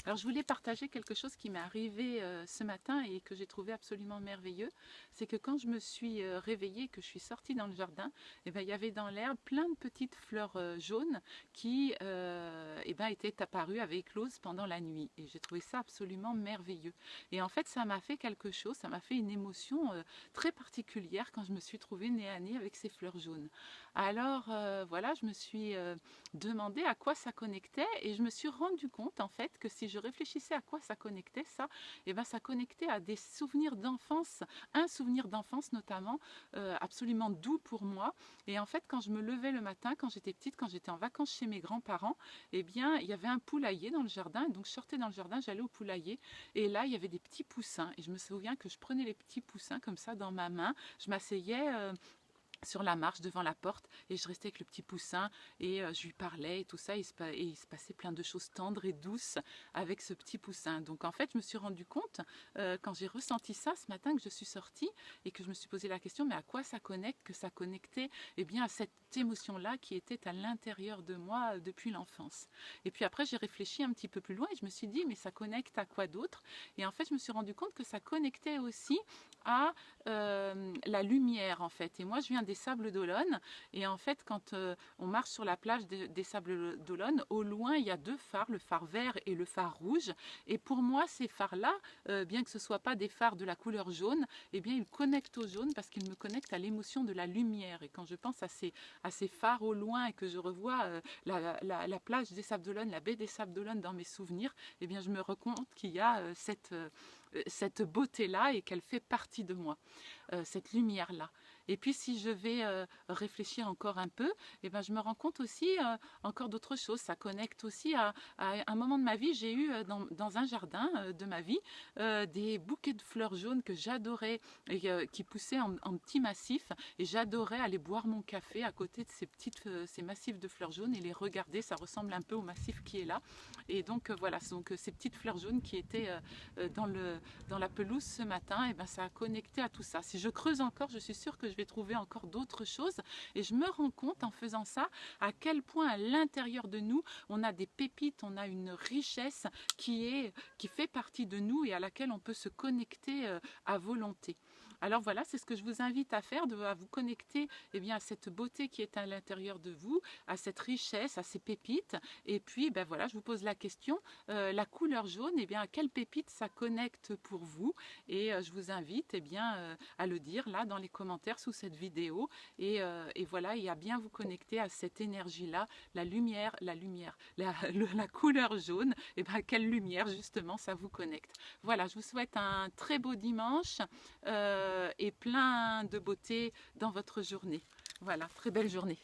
Alors je voulais partager quelque chose qui m'est arrivé ce matin et que j'ai trouvé absolument merveilleux. C'est que quand je me suis réveillée, que je suis sortie dans le jardin, eh ben, il y avait dans l'herbe plein de petites fleurs jaunes qui eh ben, étaient apparues, avaient éclose pendant la nuit. Et j'ai trouvé ça absolument merveilleux. Et en fait, ça m'a fait quelque chose, ça m'a fait une émotion très particulière quand je me suis trouvée nez à nez avec ces fleurs jaunes. Alors voilà, je me suis demandé à quoi ça connectait et je me suis rendu compte en fait que si je réfléchissais à quoi ça connectait, ça, et ben ça connectait à des souvenirs d'enfance, un souvenir d'enfance notamment, absolument doux pour moi. Et en fait, quand je me levais le matin, quand j'étais petite, quand j'étais en vacances chez mes grands-parents, eh bien, il y avait un poulailler dans le jardin. Donc, je sortais dans le jardin, j'allais au poulailler. Et là, il y avait des petits poussins. Et je me souviens que je prenais les petits poussins comme ça dans ma main. Je m'asseyais sur la marche devant la porte et je restais avec le petit poussin et je lui parlais et tout ça et il se passait plein de choses tendres et douces avec ce petit poussin. Donc en fait je me suis rendu compte quand j'ai ressenti ça ce matin que je suis sortie et que je me suis posé la question mais à quoi ça connecte, que ça connectait eh bien à cette émotion là qui était à l'intérieur de moi depuis l'enfance. Et puis après j'ai réfléchi un petit peu plus loin et je me suis dit mais ça connecte à quoi d'autre? Et en fait je me suis rendu compte que ça connectait aussi à la lumière en fait. Et moi je viens des Sables d'Olonne et en fait quand on marche sur la plage des Sables d'Olonne, au loin il y a deux phares, le phare vert et le phare rouge. Et pour moi ces phares-là, bien que ce ne soient pas des phares de la couleur jaune, eh bien ils connectent au jaune parce qu'ils me connectent à l'émotion de la lumière. Et quand je pense à ces phares au loin et que je revois la plage des Sables d'Olonne, la baie des Sables d'Olonne dans mes souvenirs, eh bien je me rends compte qu'il y a cette beauté-là et qu'elle fait partie de moi, cette lumière-là. Et puis si je vais réfléchir encore un peu, eh ben, je me rends compte aussi encore d'autres choses. Ça connecte aussi à un moment de ma vie. J'ai eu dans un jardin de ma vie des bouquets de fleurs jaunes que j'adorais et qui poussaient en petits massifs. Et j'adorais aller boire mon café à côté de ces massifs de fleurs jaunes et les regarder. Ça ressemble un peu au massif qui est là. Et donc voilà, donc ces petites fleurs jaunes qui étaient dans la pelouse ce matin, et ben, ça a connecté à tout ça. Si je creuse encore, je suis sûre que je vais trouver encore d'autres choses. Et je me rends compte en faisant ça à quel point à l'intérieur de nous, on a des pépites, on a une richesse qui fait partie de nous et à laquelle on peut se connecter à volonté. Alors voilà, c'est ce que je vous invite à faire, à vous connecter eh bien, à cette beauté qui est à l'intérieur de vous, à cette richesse, à ces pépites. Et puis, ben voilà, je vous pose la question, la couleur jaune, eh bien, à quelle pépite ça connecte pour vous? Et je vous invite eh bien, à le dire là dans les commentaires sous cette vidéo. Et voilà, et à bien vous connecter à cette énergie-là, la lumière, la couleur jaune, et bien, quelle lumière justement ça vous connecte. Voilà, je vous souhaite un très beau dimanche et plein de beauté dans votre journée. Voilà, très belle journée.